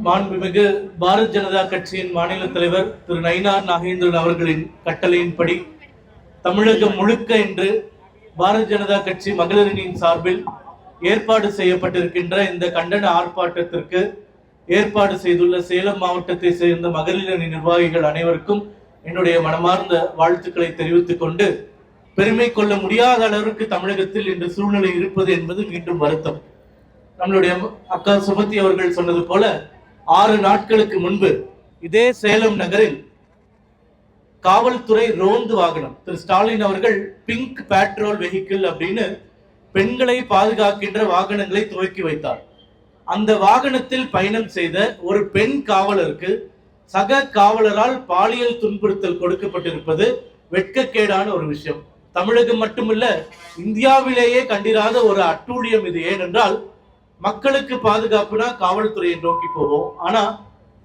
மாண்புமிகு பாரத் ஜனதா கட்சியின் மாநில தலைவர் திரு நயினார் நாகேந்திரன் அவர்களின் கட்டளையின்படி தமிழகம் முழுக்க இன்று பாரத் ஜனதா கட்சி மகளிரின் சார்பில் ஏற்பாடு செய்யப்பட்டிருக்கின்ற இந்த கண்டன ஆர்ப்பாட்டத்திற்கு ஏற்பாடு செய்துள்ள சேலம் மாவட்டத்தை சேர்ந்த மகளிரணி நிர்வாகிகள் அனைவருக்கும் என்னுடைய மனமார்ந்த வாழ்த்துக்களை தெரிவித்துக் கொண்டு, பெருமை கொள்ள முடியாத அளவிற்கு தமிழகத்தில் இன்று சூழ்நிலை இருப்பது என்பது மீண்டும் வருத்தம். நம்மளுடைய அக்கா சுமதி அவர்கள் சொன்னது போல 6 நாட்களுக்கு முன்பு இதே சேலம் நகரில் காவல்துறை ரோந்து வாகனம் திரு ஸ்டாலின் அவர்கள் பிங்க் பேட்ரோல் வெஹிக்கிள் அப்படின்னு பெண்களை பாதுகாக்கின்ற வாகனங்களை துவக்கி வைத்தார். அந்த வாகனத்தில் பயணம் செய்த ஒரு பெண் காவலருக்கு சக காவலரால் பாலியல் துன்புறுத்தல் கொடுக்கப்பட்டிருப்பது வெட்கக்கேடான ஒரு விஷயம். தமிழகம் மட்டுமல்ல, இந்தியாவிலேயே கண்டிராத ஒரு அட்டூழியம் இது. ஏனென்றால் மக்களுக்கு பாதுகாப்புனா காவல்துறையை நோக்கி போவோம், ஆனா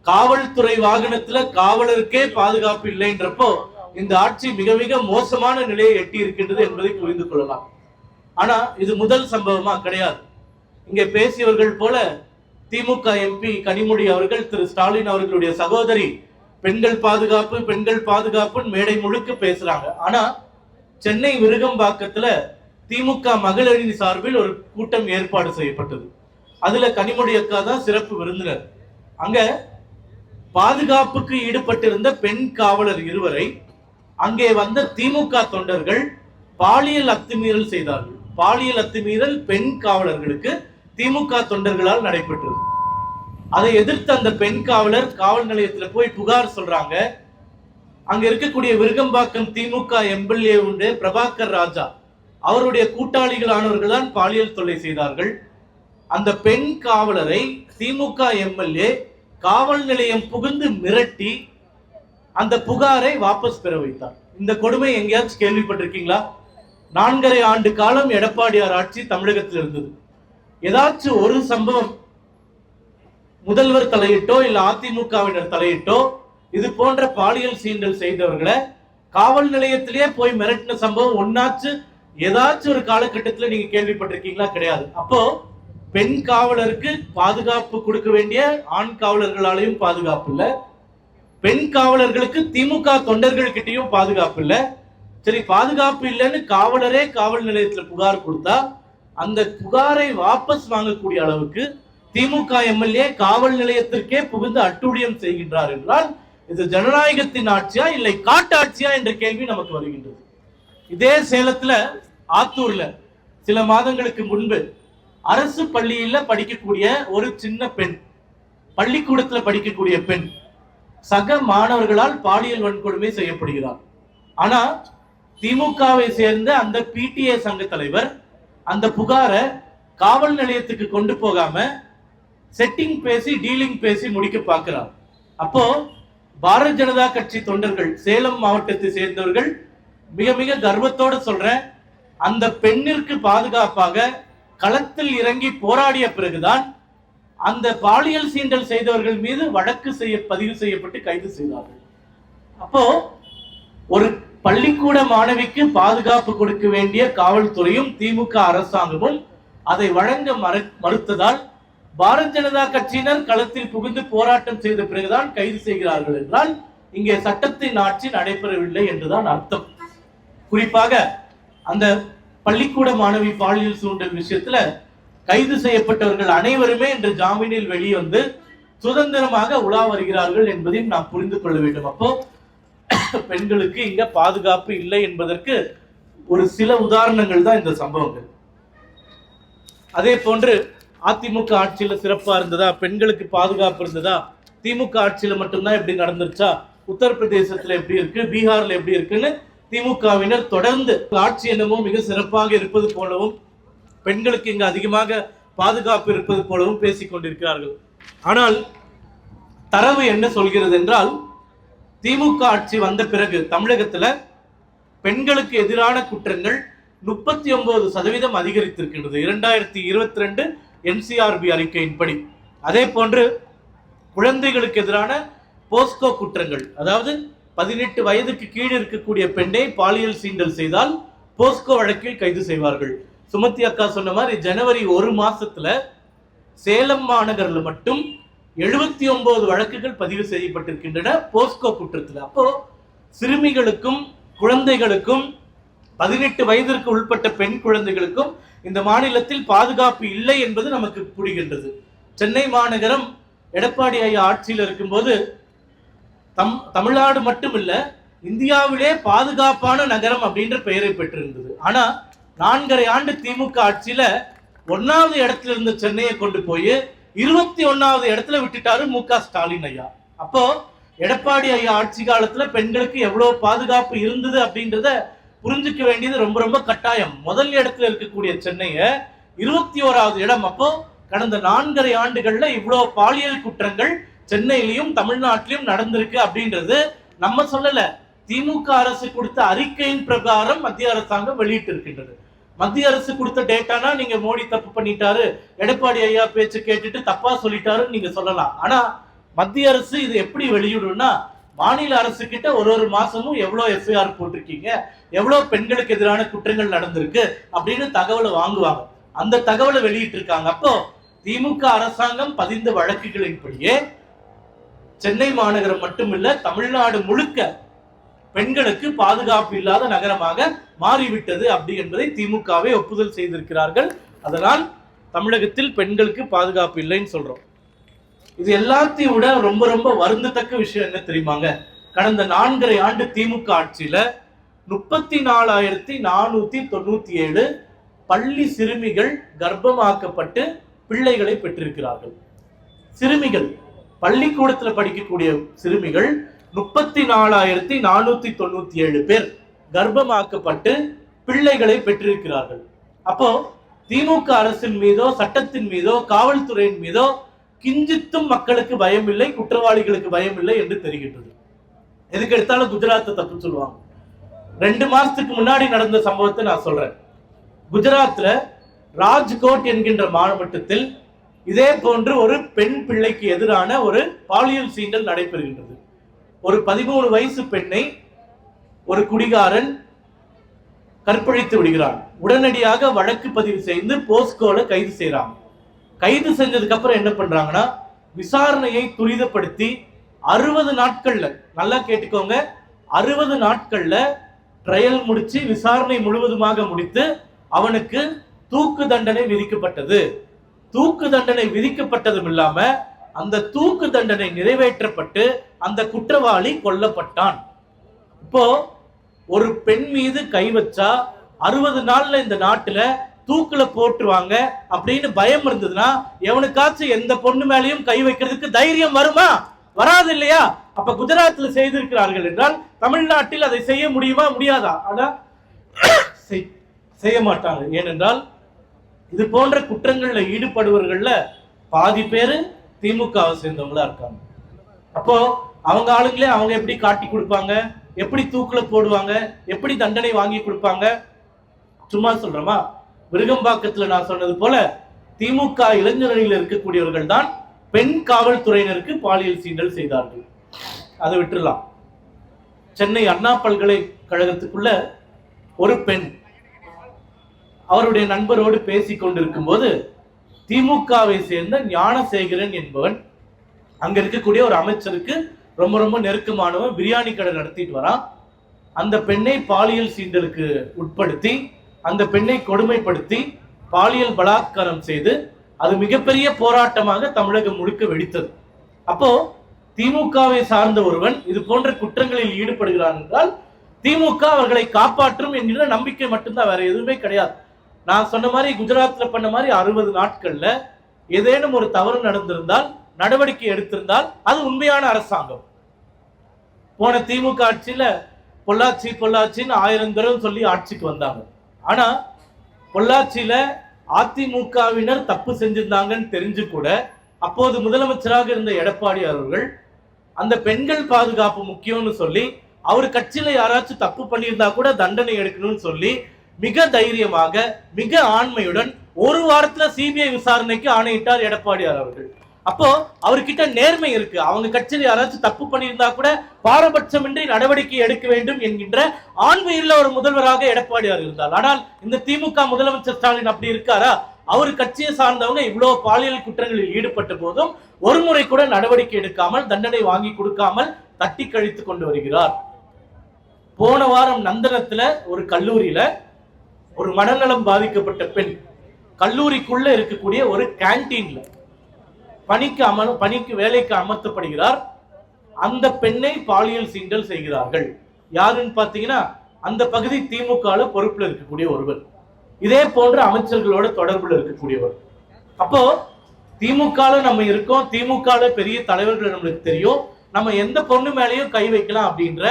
காவல்துறை வாகனத்துல காவலருக்கே பாதுகாப்பு இல்லைன்றப்போ இந்த ஆட்சி மிக மிக மோசமான நிலையை எட்டி இருக்கின்றது என்பதை புரிந்து கொள்ளலாம். ஆனா இது முதல் சம்பவமா கிடையாது. இங்கே பேசியவர்கள் போல திமுக எம்பி கனிமொழி அவர்கள் திரு ஸ்டாலின் அவர்களுடைய சகோதரி பெண்கள் பாதுகாப்பு மேடை முழுக்க பேசுறாங்க. ஆனா சென்னை விருகம்பாக்கத்துல திமுக மகளிரின் சார்பில் ஒரு கூட்டம் ஏற்பாடு செய்யப்பட்டது. அதுல கனிமொழி அக்கா தான் சிறப்பு விருந்தினர். அங்க பாதுகாப்புக்கு ஈடுபட்டிருந்த பெண் காவலர் 2 அங்கே வந்த திமுக தொண்டர்கள் பாலியல் அத்துமீறல் செய்தார்கள். பாலியல் அத்துமீறல் பெண் காவலர்களுக்கு திமுக தொண்டர்களால் நடைபெற்றது. அதை எதிர்த்து அந்த பெண் காவலர் காவல் நிலையத்தில் போய் புகார் சொல்றாங்க. அங்க இருக்கக்கூடிய விருகம்பாக்கம் திமுக எம்எல்ஏ உண்டு பிரபாகர் ராஜா, அவருடைய கூட்டாளிகளானவர்கள் தான் பாலியல் தொல்லை செய்தார்கள். அந்த பெண் காவலரை திமுக எம்எல்ஏ காவல் நிலையம் புகுந்து மிரட்டி அந்த புகாரை வாபஸ் பெற வைத்தார். இந்த கொடுமை எங்கேயாச்சும் கேள்விப்பட்டிருக்கீங்களா? 4.5 ஆண்டு காலம் எடப்பாடியார் ஆட்சி தமிழகத்தில் இருந்தது. ஏதாச்சும் ஒரு சம்பவம் முதல்வர் தலையிட்டோ இல்ல அதிமுகவினர் தலையிட்டோ இது போன்ற பாலியல் சீண்டல் செய்தவர்களை காவல் நிலையத்திலேயே போய் மிரட்டின சம்பவம் ஒன்னாச்சு ஏதாச்சும் ஒரு காலகட்டத்தில் நீங்க கேள்விப்பட்டிருக்கீங்களா? கிடையாது. அப்போ பெண் காவலருக்கு பாதுகாப்பு கொடுக்க வேண்டிய ஆண் காவலர்களாலையும் பாதுகாப்பு இல்ல, பெண் காவலர்களுக்கு திமுக தொண்டர்கள் கிட்டையும் பாதுகாப்பு இல்ல. சரி, பாதுகாப்பு இல்லைன்னு காவலரே காவல் நிலையத்தில் புகார் கொடுத்தா அந்த புகாரை வாபஸ் வாங்கக்கூடிய அளவுக்கு திமுக எம்எல்ஏ காவல் நிலையத்திற்கே புகுந்து அட்டூழியம் செய்கின்றார் என்றால் இது ஜனநாயகத்தின் ஆட்சியா இல்லை காட்டாட்சியா என்ற கேள்வி நமக்கு வருகின்றது. இதே சேலத்துல ஆத்தூர்ல சில மாதங்களுக்கு முன்பு அரசு பள்ளியில படிக்கக்கூடிய ஒரு சின்ன பெண், பள்ளிக்கூடத்துல படிக்கக்கூடிய பெண் சக மாணவர்களால் பாலியல் வன்கொடுமை செய்யப்படுகிறார். ஆனா திமுகவை சேர்ந்த அந்த பிடிஏ சங்க தலைவர் அந்த புகாரை காவல் நிலையத்துக்கு கொண்டு போகாம செட்டிங் பேசி டீலிங் பேசி முடிக்க பார்க்கிறார். அப்போ பாரத் ஜனதா கட்சி தொண்டர்கள், சேலம் மாவட்டத்தை சேர்ந்தவர்கள் மிக மிக கர்வத்தோடு சொல்றேன், அந்த பெண்ணிற்கு பாதுகாப்பாக களத்தில் இறங்கி போராடிய பிறகுதான் அந்த பாலியல் சீண்டல் செய்தவர்கள் மீது வழக்கு பதிவு செய்யப்பட்டு கைது செய்தார்கள். அப்போ ஒரு பள்ளிக்கூட மாணவிக்கு பாதுகாப்பு கொடுக்க வேண்டிய காவல்துறையும் திமுக அரசாங்கமும் அதை வழங்க மறுத்ததால் பாரத் ஜனதா கட்சியினர் களத்தில் புகுந்து போராட்டம் செய்த பிறகுதான் கைது செய்கிறார்கள் என்றால் இங்கே சட்டத்தின் ஆட்சி நடைபெறவில்லை என்றுதான் அர்த்தம். குறிப்பாக அந்த பள்ளிக்கூட மாணவி பாலியல் சூண்டல் விஷயத்துல கைது செய்யப்பட்டவர்கள் அனைவருமே இன்று ஜாமீனில் வெளிவந்து சுதந்திரமாக உலா வருகிறார்கள் என்பதையும் நாம் புரிந்து கொள்ள வேண்டும். அப்போ பெண்களுக்கு இங்க பாதுகாப்பு இல்லை என்பதற்கு ஒரு சில உதாரணங்கள் தான் இந்த சம்பவங்கள். அதே போன்று அதிமுக ஆட்சியில சிறப்பா இருந்ததா, பெண்களுக்கு பாதுகாப்பு இருந்ததா, திமுக ஆட்சியில மட்டும்தான் எப்படி நடந்துருச்சா, உத்தரப்பிரதேசத்துல எப்படி இருக்கு, பீகார்ல எப்படி இருக்குன்னு திமுகவினர் தொடர்ந்து ஆட்சி என்னமோ மிக சிறப்பாக இருப்பது போலவும் பெண்களுக்கு இங்கு அதிகமாக பாதுகாப்பு இருப்பது போலவும் பேசிக் கொண்டிருக்கிறார்கள். ஆனால் தரவு என்ன சொல்கிறது என்றால், திமுக ஆட்சி வந்த பிறகு தமிழகத்துல பெண்களுக்கு எதிரான குற்றங்கள் 39% அதிகரித்திருக்கின்றது 2022 NCRB அறிக்கையின்படி. அதே போன்று குழந்தைகளுக்கு எதிரான போஸ்கோ குற்றங்கள், அதாவது 18 வயதுக்கு கீழ் இருக்கக்கூடிய பெண்ணை பாலியல் சீண்டல் செய்தால் போஸ்கோ வழக்கில் கைது செய்வார்கள். சுமதி அக்கா சொன்ன மாதிரி ஜனவரி 1 மாசத்துல சேலம் மாநகரில் மட்டும் 79 வழக்குகள் பதிவு செய்யப்பட்டிருக்கின்றன போஸ்கோ குற்றத்தில். அப்போ சிறுமிகளுக்கும் குழந்தைகளுக்கும் 18 வயதிற்கு உட்பட்ட பெண் குழந்தைகளுக்கும் இந்த மாநிலத்தில் பாதுகாப்பு இல்லை என்பது நமக்கு புரிகின்றது. சென்னை மாநகரம் எடப்பாடி ஐயா ஆட்சியில் இருக்கும்போது தமிழ்நாடு மட்டுமில்ல இந்தியாவிலே பாதுகாப்பான நகரம் அப்படின்ற பெயரை பெற்றிருந்தது. ஆனா 4.5 ஆண்டு திமுக ஆட்சியில 1வது இடத்துல இருந்த சென்னையை கொண்டு போய் 21வது இடத்துல விட்டுட்டாரு மு.க. ஸ்டாலின் ஐயா. அப்போ எடப்பாடி ஐயா ஆட்சி காலத்துல பெண்களுக்கு எவ்வளவு பாதுகாப்பு இருந்தது அப்படின்றத புரிஞ்சுக்க வேண்டியது ரொம்ப ரொம்ப கட்டாயம். முதல் இடத்துல இருக்கக்கூடிய சென்னைய 21வது இடம். அப்போ கடந்த 4.5 ஆண்டுகள்ல இவ்வளவு பாலியல் குற்றங்கள் சென்னையிலையும் தமிழ்நாட்டிலும் நடந்திருக்கு அப்படின்றது நம்ம சொல்லல, திமுக அரசு கொடுத்த அறிக்கையின் பிரகாரம் மத்திய அரசாங்கம் வெளியிட்டு இருக்கின்றது. மத்திய அரசு கொடுத்த டேட்டானா நீங்க மோடி தப்பு பண்ணிட்டாரு, எடப்பாடி ஐயா பேச்சு கேட்டுட்டு தப்பா சொல்லிட்டாருன்னு நீங்க சொல்லலாம். ஆனா மத்திய அரசு இது எப்படி வெளியிடும்னா, மாநில அரசு கிட்ட ஒரு மாசமும் எவ்வளவு எஃப்ஐஆர் போட்டிருக்கீங்க, எவ்வளவு பெண்களுக்கு எதிரான குற்றங்கள் நடந்திருக்கு அப்படின்னு தகவலை வாங்குவாங்க. அந்த தகவலை வெளியிட்டு இருக்காங்க. அப்போ திமுக அரசாங்கம் பதிந்த வழக்குகளின்படியே சென்னை மாநகரம் மட்டுமில்ல தமிழ்நாடு முழுக்க பெண்களுக்கு பாதுகாப்பு இல்லாத நகரமாக மாறிவிட்டது அப்படி என்பதை திமுகவே ஒப்புதல் செய்திருக்கிறார்கள். அதனால் தமிழகத்தில் பெண்களுக்கு பாதுகாப்பு இல்லைன்னு சொல்றோம். இது எல்லாத்தையும் விட ரொம்ப ரொம்ப வருந்தத்தக்க விஷயம் என்ன தெரியுமாங்க? கடந்த 4.5 ஆண்டு திமுக ஆட்சியில 34,497 பள்ளி சிறுமிகள் கர்ப்பமாக்கப்பட்டு பிள்ளைகளை பெற்றிருக்கிறார்கள். சிறுமிகள் பள்ளிக்கூடத்தில் படிக்கக்கூடிய சிறுமிகள் 34,497 பேர் கர்ப்பமாக்கப்பட்டு பிள்ளைகளை பெற்றிருக்கிறார்கள். அப்போ திமுக அரசின் மீதோ சட்டத்தின் மீதோ காவல்துறையின் மீதோ கிஞ்சித்தும் மக்களுக்கு பயம் இல்லை, குற்றவாளிகளுக்கு பயம் இல்லை என்று தெரிகின்றது. எதுக்கு எடுத்தாலும் குஜராத்தை தப்பு சொல்லுவாங்க. 2 மாசத்துக்கு முன்னாடி நடந்த சம்பவத்தை நான் சொல்றேன். குஜராத்ல ராஜ்கோட் என்கின்ற மாவட்டத்தில் இதே போன்று ஒரு பெண் பிள்ளைக்கு எதிரான ஒரு பாலியல் சீண்டல் நடைபெறுகின்றது. ஒரு 13 வயசு பெண்ணை ஒரு குடிகாரன் கற்பழித்து விடுகிறான். உடனடியாக வழக்கு பதிவு செய்து போஸ்கோல கைது செய்யறாங்க. கைது செஞ்சதுக்கு அப்புறம் என்ன பண்றாங்கன்னா, விசாரணையை துரிதப்படுத்தி 60 நாட்கள்ல, நல்லா கேட்டுக்கோங்க, 60 நாட்கள்ல ட்ரையல் முடிச்சு விசாரணை முழுவதுமாக முடித்து அவனுக்கு தூக்கு தண்டனை விதிக்கப்பட்டது. தூக்கு தண்டனை விதிக்கப்பட்டதும் இல்லாம அந்த தூக்கு தண்டனை நிறைவேற்றப்பட்டு அந்த குற்றவாளி கொல்லப்பட்டான். இப்போ ஒரு பெண் மீது கை வச்சா 60 நாள்ல இந்த நாட்டுல தூக்குல போட்டுருவாங்க அப்படின்னு பயம் இருந்ததுன்னா எவனுக்காச்சும் எந்த பொண்ணு மேலையும் கை வைக்கிறதுக்கு தைரியம் வருமா? வராது இல்லையா? அப்ப குஜராத்ல செய்திருக்கிறார்கள் என்றால் தமிழ்நாட்டில் அதை செய்ய முடியுமா? முடியாதா? ஆனா செய்ய மாட்டாங்க. ஏனென்றால் இது போன்ற குற்றங்கள்ல ஈடுபடுவர்கள்ல பாதி பேரு திமுகவை சேர்ந்தவங்களா இருக்காங்க. அப்போ அவங்க ஆளுங்களே அவங்க எப்படி காட்டி கொடுப்பாங்க, எப்படி தூக்குல போடுவாங்க, எப்படி தண்டனை வாங்கி கொடுப்பாங்க? சும்மா சொல்றோமா? விருகம்பாக்கத்துல நான் சொன்னது போல திமுக இளைஞரணியில் இருக்கக்கூடியவர்கள் தான் பெண் காவல்துறையினருக்கு பாலியல் சீண்டல் செய்தார்கள். அதை விட்டுலாம். சென்னை அண்ணா பல்கலைக்கழகத்துக்குள்ள ஒரு பெண் அவருடைய நண்பரோடு பேசிக் கொண்டிருக்கும் போது திமுகவை சேர்ந்த ஞானசேகரன் என்பவன் அங்க இருக்கக்கூடிய ஒரு அமைச்சருக்கு ரொம்ப ரொம்ப நெருக்கமானவன், பிரியாணி கடை நடத்திட்டு வரான். அந்த பெண்ணை பாலியல் சீண்டலுக்கு உட்படுத்தி அந்த பெண்ணை கொடுமைப்படுத்தி பாலியல் பலாத்காரம் செய்து அது மிகப்பெரிய போராட்டமாக தமிழகம் முழுக்க வெடித்தது. அப்போ திமுகவை சார்ந்த ஒருவன் இது போன்ற குற்றங்களில் ஈடுபடுகிறான் என்றால் திமுக அவர்களை காப்பாற்றும் என்கிற நம்பிக்கை மட்டும்தான், வேற எதுவுமே கிடையாது. நான் சொன்ன மாதிரி குஜராத்ல பண்ண மாதிரி 60 நாட்கள்ல ஏதேனும் ஒரு தவறு நடந்திருந்தால், நடவடிக்கை எடுத்திருந்தால் அது உண்மையான அரசாங்கம். போன திமுக ஆட்சியில பொள்ளாச்சி பொள்ளாச்சின்னு 1000 தடவை சொல்லி ஆட்சிக்கு வந்தாங்க. ஆனா பொள்ளாச்சியில அதிமுகவினர் தப்பு செஞ்சிருந்தாங்கன்னு தெரிஞ்சு கூட அப்போது முதலமைச்சராக இருந்த எடப்பாடி அவர்கள் அந்த பெண்கள் பாதுகாப்பு முக்கியம்னு சொல்லி அவர் கட்சியில யாராச்சும் தப்பு பண்ணியிருந்தா கூட தண்டனை எடுக்கணும்னு சொல்லி மிக தைரியமாக மிக ஆண்மையுடன் ஒரு வாரத்துல சிபிஐ விசாரணைக்கு ஆணையிட்டார் எடப்பாடியார் அவர்கள். அப்போ அவர்கிட்ட நேர்மை இருக்கு. அவங்க கட்சியில் யாராச்சும் தப்பு பண்ணியிருந்தா கூட பாரபட்சமின்றி நடவடிக்கை எடுக்க வேண்டும் என்கின்ற ஆண்மையுள்ள ஒரு முதல்வராக எடப்பாடியார் இருந்தார். ஆனால் இந்த திமுக முதலமைச்சர் ஸ்டாலின் அப்படி இருக்காரா? அவர் கட்சியை சார்ந்தவங்க இவ்வளவு பாலியல் குற்றங்களில் ஈடுபட்ட போதும் ஒரு முறை கூட நடவடிக்கை எடுக்காமல், தண்டனை வாங்கி கொடுக்காமல் தட்டி கழித்து கொண்டு வருகிறார். போன வாரம் நந்தனத்துல ஒரு கல்லூரியில ஒரு மனநலம் பாதிக்கப்பட்ட பெண் கல்லூரிக்குள்ள இருக்கக்கூடிய ஒரு கேன்டீன்ல பணிக்கு வேலைக்கு அமர்த்தப்படுகிறார். அந்த பெண்ணை பாலியல் சீண்டல் செய்கிறார்கள். யாருன்னு பாத்தீங்கன்னா அந்த பகுதி திமுக பொறுப்புல இருக்கக்கூடிய ஒருவர், இதே போன்ற அமைச்சர்களோட தொடர்புல இருக்கக்கூடியவர். அப்போ திமுக நம்ம இருக்கோம், திமுக பெரிய தலைவர்கள் நம்மளுக்கு தெரியும், நம்ம எந்த பொண்ணு மேலேயும் கை வைக்கலாம் அப்படின்ற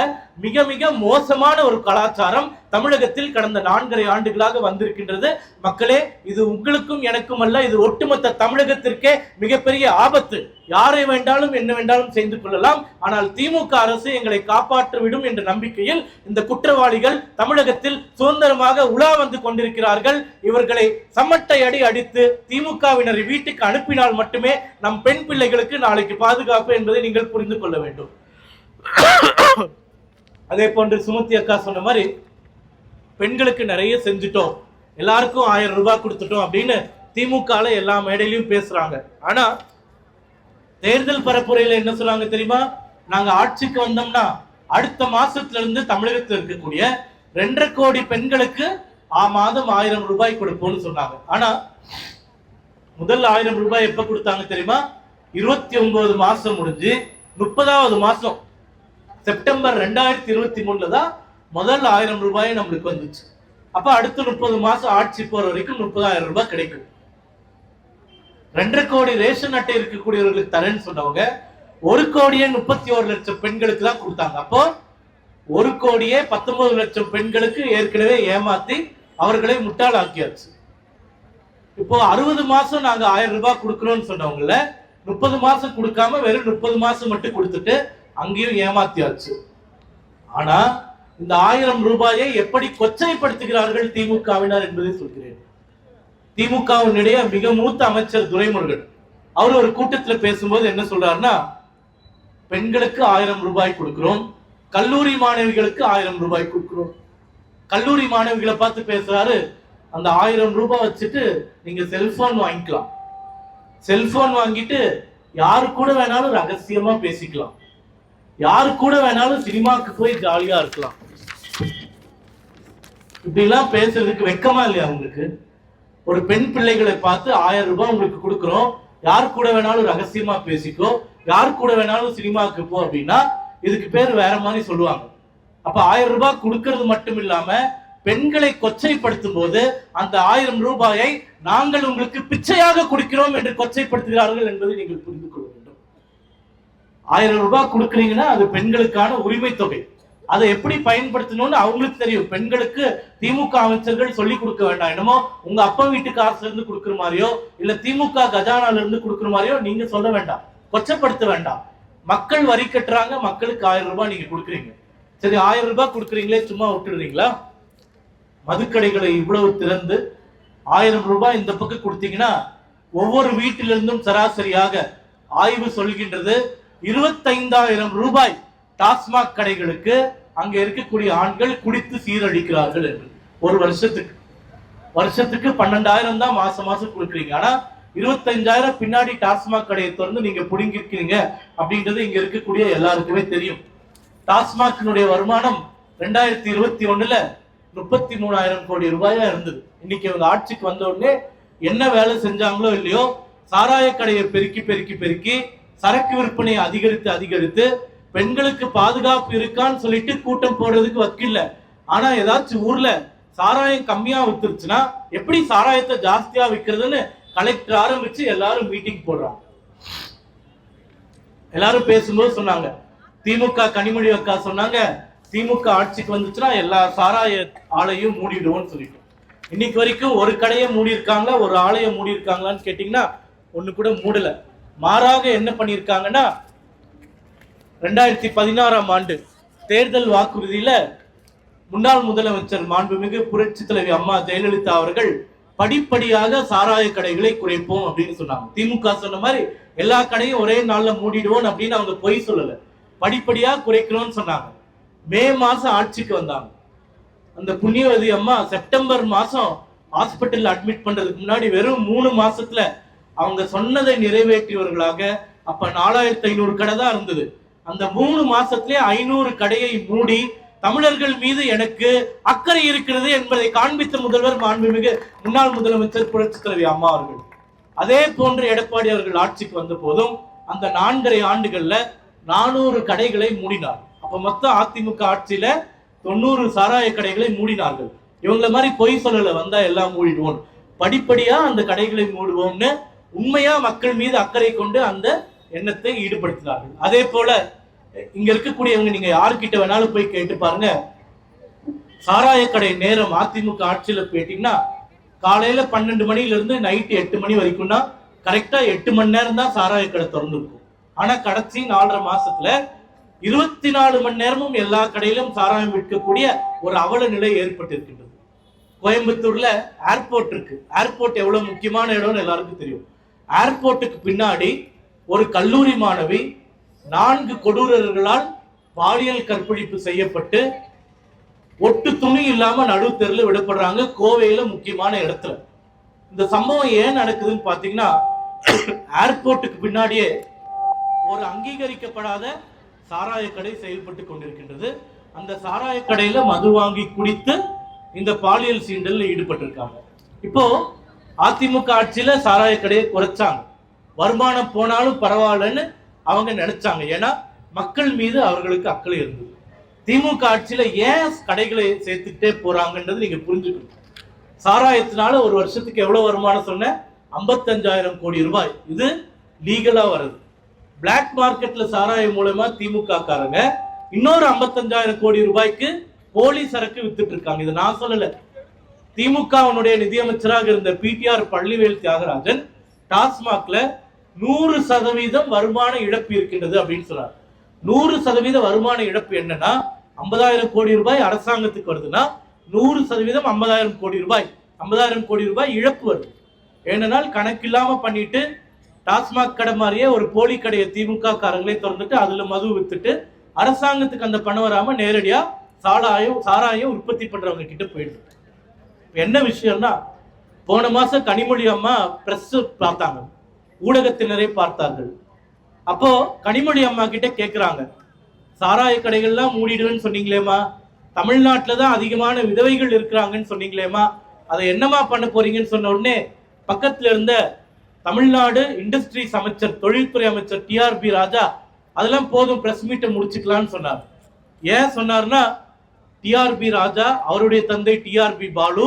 மிக மிக மோசமான ஒரு கலாச்சாரம் தமிழகத்தில் கடந்த 4.5 ஆண்டுகளாக வந்திருக்கின்றது. மக்களே, இது உங்களுக்கும் எனக்கும் அல்ல, இது ஒட்டுமொத்த தமிழகத்திற்கே மிகப்பெரிய ஆபத்து. யாரை வேண்டாலும் என்ன வேண்டாலும் செய்து கொள்ளலாம், ஆனால் திமுக அரசு எங்களை காப்பாற்றிவிடும் என்ற நம்பிக்கையில் இந்த குற்றவாளிகள் தமிழகத்தில் சுதந்திரமாக உலா வந்து கொண்டிருக்கிறார்கள். இவர்களை சமட்டை அடி அடித்து திமுகவினரை வீட்டுக்கு அனுப்பினால் மட்டுமே நம் பெண் பிள்ளைகளுக்கு நாளைக்கு பாதுகாப்பு என்பதை நீங்கள் புரிந்து கொள்ள வேண்டும். அதே போன்று சுமதி அக்கா சொன்ன மாதிரி பெண்களுக்கு நிறைய செஞ்சுட்டோம், எல்லாருக்கும் 1000 ரூபாய் கொடுத்துட்டோம் அப்படின்னு திமுக எல்லா மேடையிலையும் பேசுறாங்க. ஆனா தேர்தல் பரப்புரையில என்ன சொல்றாங்க தெரியுமா? நாங்க ஆட்சிக்கு வந்தோம்னா அடுத்த மாசத்துல இருந்து தமிழகத்தில் இருக்கக்கூடிய 2.5 கோடி பெண்களுக்கு மாதம் 1000 ரூபாய் கொடுப்போம்னு சொன்னாங்க. ஆனா முதல் 1000 ரூபாய் எப்ப கொடுத்தாங்க தெரியுமா? 29 மாசம் முடிஞ்சு 30வது மாசம் செப்டம்பர் 2023 தான் முதல் 1000 ரூபாய் நம்மளுக்கு வந்துச்சு. அப்ப அடுத்த 30 மாசம் ஆட்சி போற வரைக்கும் 30,000 ரூபாய் கிடைக்கும். 2.5 கோடி ரேஷன் அட்டை இருக்கக்கூடியவர்களுக்கு தரேன்னு சொன்னவங்க 1 கோடியே 31 லட்சம் பெண்களுக்கு தான் கொடுத்தாங்க. அப்போ 1 கோடியே 19 லட்சம் பெண்களுக்கு ஏற்கனவே ஏமாத்தி அவர்களை முட்டாளாக்கியாச்சு. இப்போ 60 மாசம் நாங்க 1000 ரூபாய் கொடுக்கிறோம்னு சொன்னவங்கள 30 மாசம் கொடுக்காம வெறும் 30 மாசம் மட்டும் கொடுத்துட்டு அங்கேயும் ஏமாத்தியாச்சு. ஆனா இந்த 1000 ரூபாயை எப்படி கொச்சைப்படுத்துகிறார்கள் திமுகவினர் என்பதை சொல்கிறேன். திமுகவினுடைய மிக மூத்த அமைச்சர் துரைமுருகன் அவர் ஒரு கூட்டத்தில் பேசும்போது என்ன சொல்றாருன்னா, பெண்களுக்கு 1000 ரூபாய் கொடுக்கிறோம், கல்லூரி மாணவிகளுக்கு 1000 ரூபாய் கொடுக்கிறோம். கல்லூரி மாணவிகளை பார்த்து பேசுறாரு, அந்த 1000 ரூபாய் வச்சுட்டு நீங்க செல்போன் வாங்கிக்கலாம், செல்போன் வாங்கிட்டு யாரு கூட வேணாலும் ரகசியமா பேசிக்கலாம், யாரு கூட வேணாலும் சினிமாக்கு போய் ஜாலியா இருக்கலாம். இப்படி எல்லாம் பேசுறதுக்கு வெக்கமா இல்லையா உங்களுக்கு? ஒரு பெண் பிள்ளைகளை பார்த்து 1000 ரூபாய் உங்களுக்கு கொடுக்கிறோம், யாரு கூட வேணாலும் ரகசியமா பேசிக்கோ, யாரு கூட வேணாலும் சினிமாக்கு போ அப்படின்னா இதுக்கு பேர் வேற மாதிரி சொல்லுவாங்க. அப்ப 1000 ரூபாய் கொடுக்கிறது மட்டும் இல்லாம பெண்களை கொச்சைப்படுத்தும் போது அந்த 1000 ரூபாயை நாங்கள் உங்களுக்கு பிச்சையாக கொடுக்கிறோம் என்று கொச்சைப்படுத்துகிறார்கள் என்பதை நீங்கள் புரிந்து கொள்ள வேண்டும். 1000 ரூபாய் கொடுக்குறீங்கன்னா அது பெண்களுக்கான உரிமை தொகை, அதை எப்படி பயன்படுத்தணும்னு அவங்களுக்கு தெரியும். பெண்களுக்கு திமுக அமைச்சர்கள் சொல்லி கொடுக்க வேண்டாம். என்னமோ உங்க அப்பா வீட்டு காசுல இருந்து கொடுக்குற மாதிரியோ இல்ல திமுக கஜானால இருந்து கொடுக்குற மாதிரியோ நீங்க சொல்ல வேண்டாம், கொச்சப்படுத்த வேண்டாம். மக்கள் வரி கட்டுறாங்க, மக்களுக்கு 1000 ரூபாய் நீங்க கொடுக்குறீங்க. சரி, 1000 ரூபாய் கொடுக்குறீங்களே, சும்மா விட்டுடுறீங்களா? மதுக்கடைகளை இவ்வளவு திறந்து 1000 ரூபாய் இந்த பக்கம் கொடுத்தீங்கன்னா ஒவ்வொரு வீட்டிலிருந்தும் சராசரியாக ஆய்வு சொல்கின்றது 25,000 ரூபாய் டாஸ்மாக் கடைகளுக்கு அங்க இருக்கக்கூடிய ஆண்கள் குடித்து சீரழிக்கிறார்கள் என்று. ஒரு வருஷத்துக்கு 12,000 தான் மாசம் மாசம் கொடுக்குறீங்க. ஆனா 25,000 பின்னாடி டாஸ்மாக் கடையை திறந்து நீங்க புடுங்கிருக்கீங்க அப்படின்றது இங்க இருக்கக்கூடிய எல்லாருக்குமே தெரியும். டாஸ்மாகினுடைய வருமானம் 2021 33,000 கோடி ரூபாயா இருந்தது. இன்னைக்கு இவங்க ஆட்சிக்கு வந்த உடனே என்ன வேலை செஞ்சாங்களோ இல்லையோ, சாராய கடையை பெருக்கி பெருக்கி பெருக்கி சரக்கு விற்பனையை அதிகரித்து பெண்களுக்கு பாதுகாப்பு இருக்கான்னு சொல்லிட்டு கூட்டம் போடுறதுக்கு வக்கில்ல. ஆனா ஏதாச்சும் ஊர்ல சாராயம் கம்மியா வித்துருச்சுன்னா எப்படி சாராயத்தை ஜாஸ்தியா விற்கிறதுன்னு கலெக்டர் ஆரம்பிச்சு எல்லாரும் மீட்டிங் போடுறாங்க. எல்லாரும் பேசும்போது சொன்னாங்க, திமுக கனிமொழி அக்கா சொன்னாங்க, திமுக ஆட்சிக்கு வந்துச்சுன்னா எல்லா சாராய ஆலையும் மூடிடுவோம்னு சொல்லிட்டு. இன்னைக்கு வரைக்கும் ஒரு கடையை மூடி இருக்காங்களா, ஒரு ஆலையை மூடி இருக்காங்களான்னு கேட்டீங்கன்னா ஒண்ணு கூட மூடல. மாறாக என்ன பண்ணிருக்காங்கன்னா 2016ஆம் ஆண்டு தேர்தல் வாக்குறுதியில முன்னாள் முதலமைச்சர் மாண்புமிகு புரட்சி தலைவி அம்மா ஜெயலலிதா அவர்கள் படிப்படியாக சாராய கடைகளை குறைப்போம் அப்படின்னு சொன்னாங்க. திமுக சொன்ன மாதிரி எல்லா கடையும் ஒரே நாள்ல மூடிடுவோம் அப்படின்னு அவங்க பொய் சொல்லல, படிப்படியா குறைக்கணும்னு சொன்னாங்க. மே மாசம் ஆட்சிக்கு வந்தாங்க. அந்த புண்ணியவதி அம்மா செப்டம்பர் மாசம் ஹாஸ்பிட்டல் அட்மிட் பண்றதுக்கு முன்னாடி வெறும் 3 மாசத்துல அவங்க சொன்னதை நிறைவேற்றியவர்களாக. அப்ப 4500 கடை தான் இருந்தது. அந்த 3 மாசத்திலே 500 கடையை மூடி தமிழர்கள் மீது எனக்கு அக்கறை இருக்கிறது என்பதை காண்பித்த முதல்வர் மாண்புமிகு முன்னாள் முதலமைச்சர் புரட்சித் தலைவி அம்மா அவர்கள். அதே போன்று எடப்பாடி அவர்கள் ஆட்சிக்கு வந்த போதும் அந்த 4.5 ஆண்டுகள்ல 400 கடைகளை மூடினார். அப்ப மொத்தம் அதிமுக ஆட்சியில 90 சாராய கடைகளை மூடினார்கள். இவங்கள மாதிரி பொய் சொல்லல, வந்தா எல்லாம் மூடிடுவோம், படிப்படியா அந்த கடைகளை மூடுவோம்னு உண்மையா மக்கள் மீது அக்கறை கொண்டு அந்த எண்ணத்தை ஈடுபடுத்தினார்கள். அதே போல இங்க இருக்கக்கூடியவங்க நீங்க யாருக்கிட்ட வேணாலும் போய் கேட்டு பாருங்க, சாராய கடை நேரம் அதிமுக ஆட்சியில போயிட்டீங்கன்னா காலையில 12 மணில இருந்து நைட்டு 8 மணி வரைக்கும்னா கரெக்டா 8 மணி நேரம் தான் சாராய கடை திறந்து இருக்கும். ஆனா கடைசி 4.5 மாசத்துல 24 மணி நேரமும் எல்லா கடையிலும் சாராயம் விற்கக்கூடிய ஒரு அவல நிலை ஏற்பட்டிருக்கின்றது. கோயம்புத்தூர்ல ஏர்போர்ட் இருக்கு. ஏர்போர்ட் எவ்வளவு முக்கியமான இடம்னு எல்லாருக்கும் தெரியும். ஏர்போர்ட்டுக்கு பின்னாடி ஒரு கல்லூரி மாணவி 4 கொடூரர்களால் பாலியல் கற்பழிப்பு செய்யப்பட்டு ஒட்டு துணி இல்லாம நடு தெருல விடப்படுறாங்க, கோவையில முக்கியமான இடத்துல. இந்த சம்பவம் ஏன் நடக்குதுன்னு பாத்தீங்கன்னா, ஏர்போர்ட்டுக்கு பின்னாடியே ஒரு அங்கீகரிக்கப்படாத சாராய கடை செயல்பட்டு கொண்டிருக்கின்றது. அந்த சாராய கடையில மது வாங்கி குடித்து இந்த பாலியல் சீண்டல்ல ஈடுபட்டிருக்காங்க. இப்போ அதிமுக ஆட்சியில சாராய கடையை குறைச்சாங்க, வருமானம் போனாலும் பரவாயில்லன்னு அவங்க நினைச்சாங்க. ஏன்னா மக்கள் மீது அவர்களுக்கு அக்கறை இருந்தது. திமுக ஆட்சியில ஏன் கடைகளை சேர்த்துக்கிட்டே போறாங்கன்றது நீங்க புரிஞ்சுக்கணும். சாராயத்தினால ஒரு வருஷத்துக்கு எவ்வளவு வருமானம் சொன்ன, 55,000 கோடி ரூபாய். இது லீகலா வருது. பிளாக் மார்க்கெட்ல சாராயம் மூலமா திமுக காரங்க இன்னொரு 55,000 கோடி ரூபாய்க்கு போலி சரக்கு வித்துட்டு இருக்காங்க. இது நான் சொல்லல, திமுகவினுடைய நிதியமைச்சராக இருந்த பிடிஆர் பழனிவேல் தியாகராஜன் டாஸ்மாக்ல 100% வருமான இழப்பு இருக்கின்றது அப்படின்னு சொல்றாரு. 100% வருமான இழப்பு என்னன்னா, 50,000 கோடி ரூபாய் அரசாங்கத்துக்கு வருதுன்னா 100% 50,000 கோடி ரூபாய், 50,000 கோடி ரூபாய் இழப்பு வருது. ஏனென்றால் கணக்கில்லாம பண்ணிட்டு டாஸ்மாக் கடை மாதிரியே ஒரு போலி கடையை திமுக காரங்களே திறந்துட்டு அதுல மது வித்துட்டு அரசாங்கத்துக்கு அந்த பணம் வராம நேரடியா சாராயம் உற்பத்தி பண்றவங்க கிட்ட போயிடுது. என்ன விஷயம்னா, போன மாசம் கனிமொழி அம்மா பிரஸ் பார்த்தாங்க, ஊடகத்தினரை பார்த்தார்கள். அப்போ கனிமொழி அம்மா கிட்ட கேட்கிறாங்க, சாராய கடைகள்லாம் மூடிடுவேன்னு சொன்னீங்களேமா, தமிழ்நாட்டுல தான் அதிகமான விதவைகள் இருக்கிறாங்கன்னு சொன்னீங்களேமா, அதை என்னமா பண்ண போறீங்கன்னு சொன்ன உடனே பக்கத்துல இருந்த தமிழ்நாடு இண்டஸ்ட்ரீஸ் அமைச்சர், தொழில்துறை அமைச்சர் டிஆர்பி ராஜா, அதெல்லாம் போதும், பிரஸ் மீட்டை முடிச்சுக்கலாம்னு சொன்னார். ஏன் சொன்னார்னா, டிஆர்பி ராஜா அவருடைய தந்தை டிஆர்பி பாலு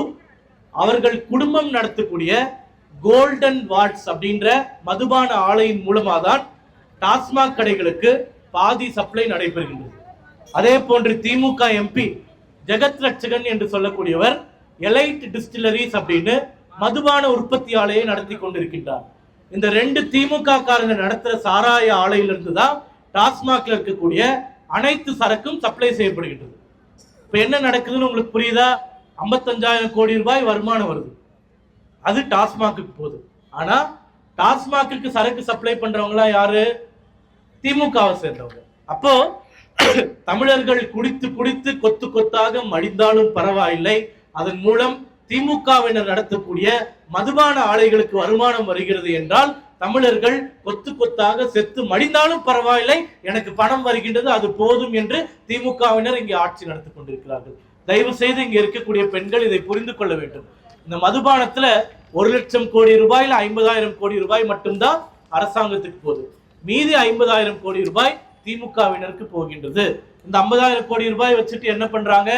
அவர்கள் குடும்பம் நடத்தக்கூடிய கோல்டன் வார்ட்ஸ் அப்படின்ற மதுபான ஆலையின் மூலமாக தான் டாஸ்மாக் கடைகளுக்கு பாதி சப்ளை நடைபெறுகின்றது. அதே போன்று திமுக எம்பி ஜெகத் ரட்சகன் என்று சொல்லக்கூடியவர் எலைட் டிஸ்டிலரிஸ் அப்படின்னு மதுபான உற்பத்தி ஆலையை நடத்தி கொண்டிருக்கின்றார். இந்த 2 திமுக காரங்க நடத்துற சாராய ஆலையிலிருந்து தான் டாஸ்மாக்ல இருக்கக்கூடிய அனைத்து சரக்கும் சப்ளை செய்யப்படுகின்றது. இப்ப என்ன நடக்குதுன்னு உங்களுக்கு புரியுதா? 55,000 கோடி ரூபாய் வருமானம் வருது, அது டாஸ்மாக்கு போகுது. ஆனா டாஸ்மாக்கு சரக்கு சப்ளை பண்றவங்களா யாரு? திமுகவை சேர்ந்தவங்க. அப்போ தமிழர்கள் குடித்து குடித்து கொத்து கொத்தாக மடிந்தாலும் பரவாயில்லை, அதன் மூலம் திமுகவினர் நடத்தக்கூடிய மதுபான ஆலைகளுக்கு வருமானம் வருகிறது என்றால் தமிழர்கள் கொத்து கொத்தாக செத்து மடிந்தாலும் பரவாயில்லை, எனக்கு பணம் வருகின்றது, அது போதும் என்று திமுகவினர் இங்கே ஆட்சி நடத்தி கொண்டிருக்கிறார்கள். தயவு செய்து இங்க இருக்கக்கூடிய பெண்கள் இதை புரிந்து கொள்ள வேண்டும். இந்த மதுபானத்துல 1,00,000 கோடி ரூபாயில 50,000 கோடி ரூபாய் மட்டும்தான் அரசாங்கத்துக்கு போகுது, மீதி 50,000 கோடி ரூபாய் திமுகவினருக்கு போகின்றது. இந்த 50,000 கோடி ரூபாய் வச்சுட்டு என்ன பண்றாங்க?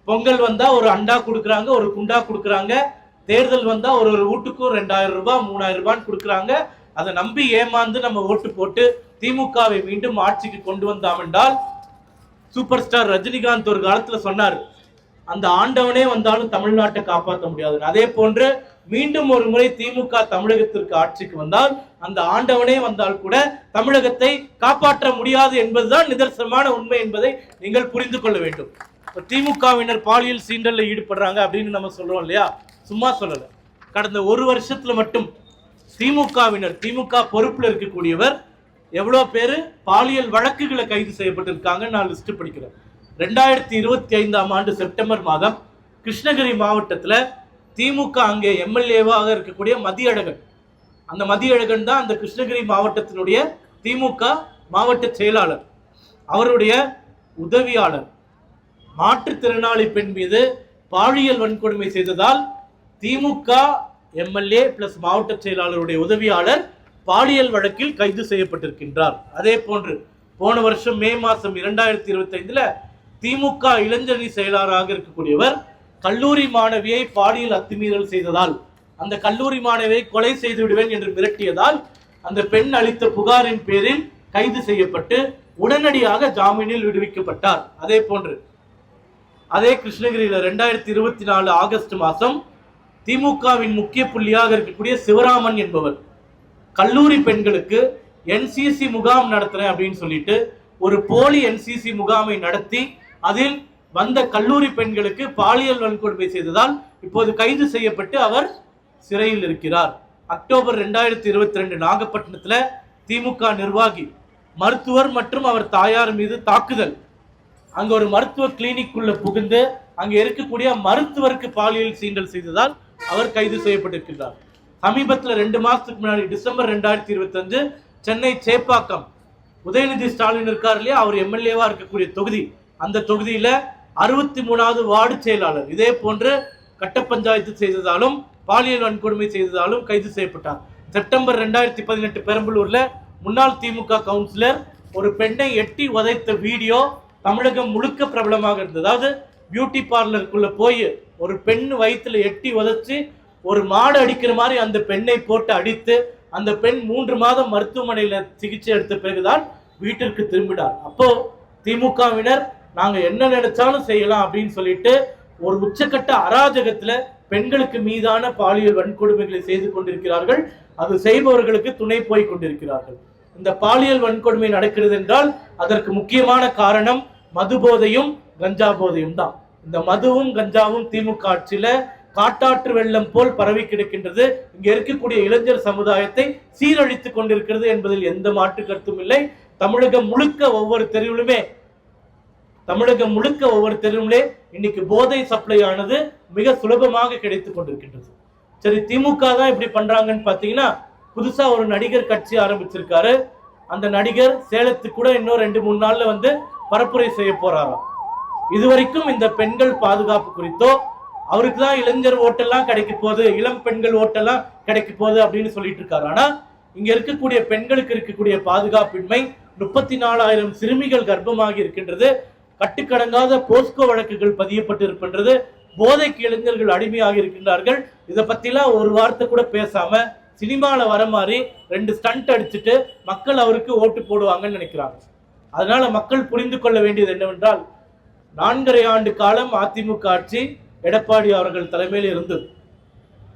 பொங்கல் வந்தா ஒரு அண்டா கொடுக்குறாங்க, ஒரு குண்டா கொடுக்குறாங்க. தேர்தல் வந்தா ஒரு வீட்டுக்கும் 2,000 ரூபாய் 3,000 ரூபான்னு கொடுக்குறாங்க. அதை நம்பி ஏமாந்து நம்ம ஓட்டு போட்டு திமுகவை மீண்டும் ஆட்சிக்கு கொண்டு வந்தோம் என்றால், சூப்பர் ஸ்டார் ரஜினிகாந்த் ஒரு காலத்துல சொன்னார், அந்த ஆண்டவனே வந்தாலும் தமிழ்நாட்டை காப்பாற்ற முடியாது. அதே போன்று மீண்டும் ஒரு முறை திமுக தமிழகத்திற்கு ஆட்சிக்கு வந்தால் அந்த ஆண்டவனே வந்தால் கூட தமிழகத்தை காப்பாற்ற முடியாது என்பதுதான் நிதர்சனமான உண்மை என்பதை நீங்கள் புரிந்து கொள்ள வேண்டும். திமுகவினர் பாலியல் சீண்டல்ல ஈடுபடுறாங்க அப்படின்னு நம்ம சொல்றோம் இல்லையா, சும்மா சொல்லல. கடந்த ஒரு வருஷத்துல மட்டும் திமுக பொறுப்புல இருக்கக்கூடியவர் எவ்வளவு பேரு பாலியல் வழக்குகளை கைது செய்யப்பட்டிருக்காங்க நான் லிஸ்ட் படிக்கிறேன். 2025 ஆண்டு செப்டம்பர் மாதம் கிருஷ்ணகிரி மாவட்டத்துல திமுக அங்கே எம்எல்ஏவாக இருக்கக்கூடிய மதியழகன், அந்த மதியழகன் தான் அந்த கிருஷ்ணகிரி மாவட்டத்தினுடைய திமுக மாவட்ட செயலாளர். அவருடைய உதவியாளர் மாற்றுத்திறனாளி பெண் மீது பாலியல் வன்கொடுமை செய்ததால் திமுக எம்எல்ஏ பிளஸ் மாவட்ட செயலாளருடைய உதவியாளர் பாலியல் வழக்கில் கைது செய்யப்பட்டிருக்கின்றார். அதே போன்று போன வருஷம் மே மாதம் 2025 திமுக இளைஞரணி செயலாளராக இருக்கக்கூடியவர் கல்லூரி மாணவியை பாலியல் அத்துமீறல் செய்ததால், அந்த கல்லூரி மாணவியை கொலை செய்து விடுவேன் என்று மிரட்டியதால் அந்த பெண் அளித்த புகாரின் பேரில் கைது செய்யப்பட்டு உடனடியாக ஜாமீனில் விடுவிக்கப்பட்டார். அதே போன்று அதே கிருஷ்ணகிரியில் 2024 ஆகஸ்ட் மாதம் திமுகவின் முக்கிய புள்ளியாக இருக்கக்கூடிய சிவராமன் என்பவர் கல்லூரி பெண்களுக்கு என்சிசி முகாம் நடத்துறேன் அப்படின்னு சொல்லிட்டு ஒரு போலி என்சிசி முகாமை நடத்தி அதில் வந்த கல்லூரி பெண்களுக்கு பாலியல் வன்கொடுமை செய்ததால் இப்போது கைது செய்யப்பட்டு அவர் சிறையில் இருக்கிறார். அக்டோபர் 2022 நாகப்பட்டினத்தில் திமுக நிர்வாகி மருத்துவர் மற்றும் அவர் தாயார் மீது தாக்குதல், அங்க ஒரு மருத்துவ கிளினிக்குள்ள புகுந்து அங்க இருக்கக்கூடிய மருத்துவருக்கு பாலியல் சீண்டல் செய்ததால் அவர் கைது செய்யப்பட்டிருக்கிறார். சமீபத்தில் 2 மாசத்துக்கு முன்னாடி டிசம்பர் 2025 சென்னை சேப்பாக்கம் உதயநிதி ஸ்டாலின் இருக்கார் இல்லையா, அவர் எம்எல்ஏவா இருக்கக்கூடிய தொகுதி, அந்த தொகுதியில 63வது வார்டு செயலாளர் இதே போன்று கட்ட பஞ்சாயத்து செய்ததாலும் பாலியல் வன்கொடுமை செய்ததாலும் கைது செய்யப்பட்டார். செப்டம்பர் 2018 பெரம்பலூர்ல முன்னாள் திமுக கவுன்சிலர் ஒரு பெண்ணை எட்டி உதைத்த வீடியோ தமிழகம் முழுக்க பிரபலமாக இருந்தது. அதாவது பியூட்டி பார்லருக்குள்ள போய் ஒரு பெண் வயிற்றுல எட்டி உதைச்சு ஒரு மாடு அடிக்கிற மாதிரி அந்த பெண்ணை போட்டு அடித்து அந்த பெண் 3 மாதம் மருத்துவமனையில சிகிச்சை எடுத்த பிறகுதான் வீட்டிற்கு திரும்பினார். அப்போ திமுகவினர் நாங்க என்ன நினைச்சாலும் செய்யலாம் அப்படின்னு சொல்லிட்டு ஒரு உச்சக்கட்ட அராஜகத்துல பெண்களுக்கு மீதான பாலியல் வன்கொடுமைகளை செய்து கொண்டிருக்கிறார்கள். அது செய்பவர்களுக்கு துணை போய் கொண்டிருக்கிறார்கள். இந்த பாலியல் வன்கொடுமை நடக்கிறது என்றால் அதற்கு முக்கியமான காரணம் மது போதையும் கஞ்சா போதையும் தான். இந்த மதுவும் கஞ்சாவும் திமுக ஆட்சியில காட்டாற்று வெள்ளம் போல் பரவி கிடக்கின்றது. இங்க இருக்கக்கூடிய இளைஞர் சமுதாயத்தை சீரழித்துக் கொண்டிருக்கிறது என்பதில் எந்த மாற்று கருத்தும் இல்லை. தமிழகம் முழுக்க ஒவ்வொரு தெருவிலுமே இன்னைக்கு போதை சப்ளை ஆனது மிக சுலபமாக கிடைத்துக் கொண்டிருக்கின்றது. சரி, திமுக தான் இப்படி பண்றாங்கன்னு பாத்தீங்கன்னா புதுசா ஒரு நடிகர் கட்சி ஆரம்பிச்சிருக்காரு. அந்த நடிகர் சேலத்துக்கு கூட இன்னும் 2-3 நாள்ல வந்து பரப்புரை செய்ய போறாராம். இதுவரைக்கும் இந்த பெண்கள் பாதுகாப்பு குறித்தோ அவருக்கு தான் இளைஞர் ஓட்டெல்லாம் கிடைக்க போகுது, இளம் பெண்கள் ஓட்டெல்லாம் கிடைக்க போகுது அப்படின்னு சொல்லிட்டு இருக்காரு. ஆனா இங்க இருக்கக்கூடிய பெண்களுக்கு இருக்கக்கூடிய பாதுகாப்பின்மை, 34,000 சிறுமிகள் கர்ப்பமாகி இருக்கின்றது, கட்டுக்கடங்காத போஸ்கோ வழக்குகள் பதியப்பட்டு இருக்கின்றது, போதைக்கு இளைஞர்கள் அடிமையாக இருக்கின்றார்கள். இதை பத்திலாம் ஒரு வார்த்தை கூட பேசாம சினிமால வர மாதிரி 2 ஸ்டண்ட் அடிச்சுட்டு மக்கள் அவருக்கு ஓட்டு போடுவாங்கன்னு நினைக்கிறாங்க. அதனால மக்கள் புரிந்து கொள்ள வேண்டியது என்னவென்றால் 4.5 ஆண்டு காலம் அதிமுக ஆட்சி எடப்பாடி அவர்கள் தலைமையில் இருந்தது.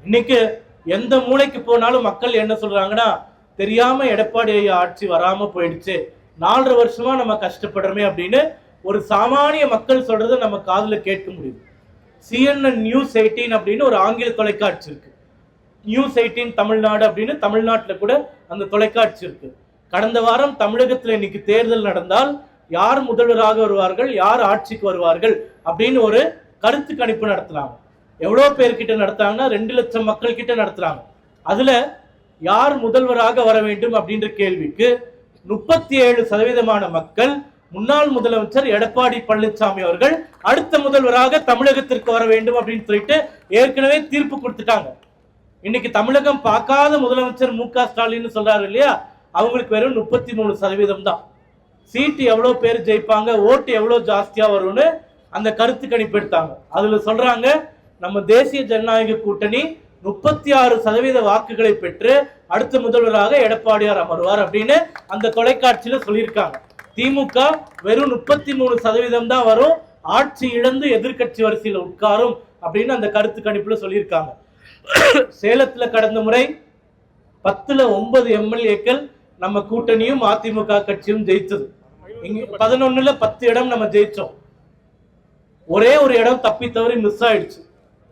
இன்னைக்கு எந்த மூளைக்கு போனாலும் மக்கள் என்ன சொல்றாங்கன்னா, தெரியாம எடப்பாடி ஐயா ஆட்சி வராம போயிடுச்சு, 4.5 வருஷமா நம்ம கஷ்டப்படுறோமே அப்படின்னு ஒரு சாமானிய மக்கள் சொல்றதை நம்ம காதுல கேட்க முடியுது. CNN நியூஸ் 18 அப்படின்னு ஒரு ஆங்கில தொலைக்காட்சி இருக்கு, நியூஸ் 18 தமிழ்நாடு அப்படின்னு தமிழ்நாட்டில் கூட அந்த தொலைக்காட்சி இருக்கு. கடந்த வாரம் தமிழகத்தில் இன்னைக்கு தேர்தல் நடந்தால் யார் முதல்வராக வருவார்கள், யார் ஆட்சிக்கு வருவார்கள் அப்படின்னு ஒரு கருத்து கணிப்பு நடத்துறாங்க. எவ்வளவு பேர்கிட்ட நடத்தாங்கன்னா 2 லட்சம் மக்கள் கிட்ட நடத்துறாங்க. அதுல யார் முதல்வராக வர வேண்டும் அப்படின்ற கேள்விக்கு 37% மக்கள் முன்னாள் முதலமைச்சர் எடப்பாடி பழனிசாமி அவர்கள் அடுத்த முதல்வராக தமிழகத்திற்கு வர வேண்டும் அப்படின்னு சொல்லிட்டு ஏற்கனவே தீர்ப்பு கொடுத்துட்டாங்க. இன்னைக்கு தமிழகம் பார்க்காத முதலமைச்சர் மு.க. ஸ்டாலின் சொல்றாரு இல்லையா, அவங்களுக்கு வெறும் 33% தான். சீட்டு எவ்வளவு பேர் ஜெயிப்பாங்க, ஓட்டு எவ்வளவு ஜாஸ்தியா வரும்னு அந்த கருத்து கணிப்பு எடுத்தாங்க. அதுல சொல்றாங்க, நம்ம தேசிய ஜனநாயக கூட்டணி 36% வாக்குகளை பெற்று அடுத்த முதல்வராக எடப்பாடியார் அமர்வார் அப்படின்னு அந்த தொலைக்காட்சியில சொல்லியிருக்காங்க. திமுக வெறும் 33% தான் வரும், ஆட்சி இழந்து எதிர்கட்சி வரிசையில் உட்காரும் அப்படின்னு அந்த கருத்து கணிப்புல சொல்லியிருக்காங்க. சேலத்துல கடந்த முறை 10ல் 9 எம்எல்ஏக்கள் நம்ம கூட்டணியும் அதிமுக கட்சியும் ஜெயிச்சது. இங்க 11ல் 10 இடம் நம்ம ஜெயிச்சோம், ஒரே ஒரு இடம் தப்பி தவறி மிஸ் ஆயிடுச்சு.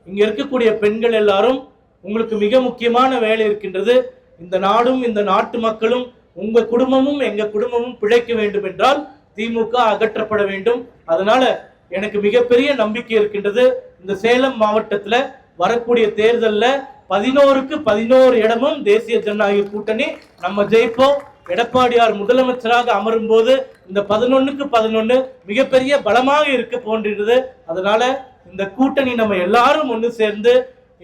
இங்க இருக்கக்கூடிய பெண்கள் எல்லாரும், உங்களுக்கு மிக முக்கியமான வேலை இருக்கின்றது, இந்த நாடும் இந்த நாட்டு மக்களும் உங்க குடும்பமும் எங்க குடும்பமும் பிழைக்க வேண்டும் என்றால் திமுக அகற்றப்பட வேண்டும். அதனால எனக்கு மிகப்பெரிய நம்பிக்கை இருக்கின்றது, இந்த சேலம் மாவட்டத்துல வரக்கூடிய தேர்தல்ல 11க்கு 11 இடமும் தேசிய ஜனநாயக கூட்டணி நம்ம ஜெயிப்போம். எடப்பாடியார் முதலமைச்சராக அமரும் போது இந்த 11க்கு 11 மிகப்பெரிய பலமாக இருக்க போன்றது. அதனால இந்த கூட்டணி நம்ம எல்லாரும் ஒன்று சேர்ந்து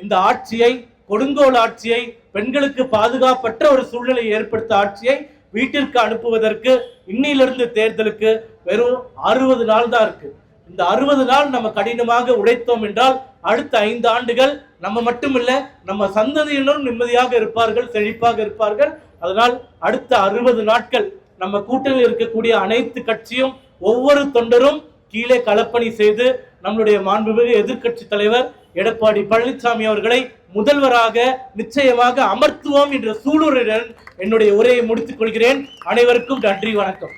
இந்த ஆட்சியை, கொடுங்கோல் ஆட்சியை, பெண்களுக்கு பாதுகாப்பற்ற ஒரு சூழ்நிலை ஏற்படுத்த ஆட்சியை வீட்டிற்கு அனுப்புவதற்கு இன்னிலிருந்து தேர்தலுக்கு வெறும் 60 நாள் தான் இருக்கு. இந்த 60 நாள் நம்ம கடினமாக உழைத்தோம் என்றால் அடுத்த 5 ஆண்டுகள் நம்ம மட்டுமில்ல, நம்ம சந்ததியினரும் நிம்மதியாக இருப்பார்கள், செழிப்பாக இருப்பார்கள். அதனால் அடுத்த 60 நாட்கள் நம்ம கூட்டணியில் இருக்கக்கூடிய அனைத்து கட்சியும், ஒவ்வொரு தொண்டரும் கீழே களப்பணி செய்து நம்முடைய மாண்புமிகு எதிர்க்கட்சி தலைவர் எடப்பாடி பழனிசாமி அவர்களை முதல்வராக நிச்சயமாக அமர்த்துவோம் என்ற சூளுரையுடன் என்னுடைய உரையை முடித்துக் கொள்கிறேன். அனைவருக்கும் நன்றி, வணக்கம்.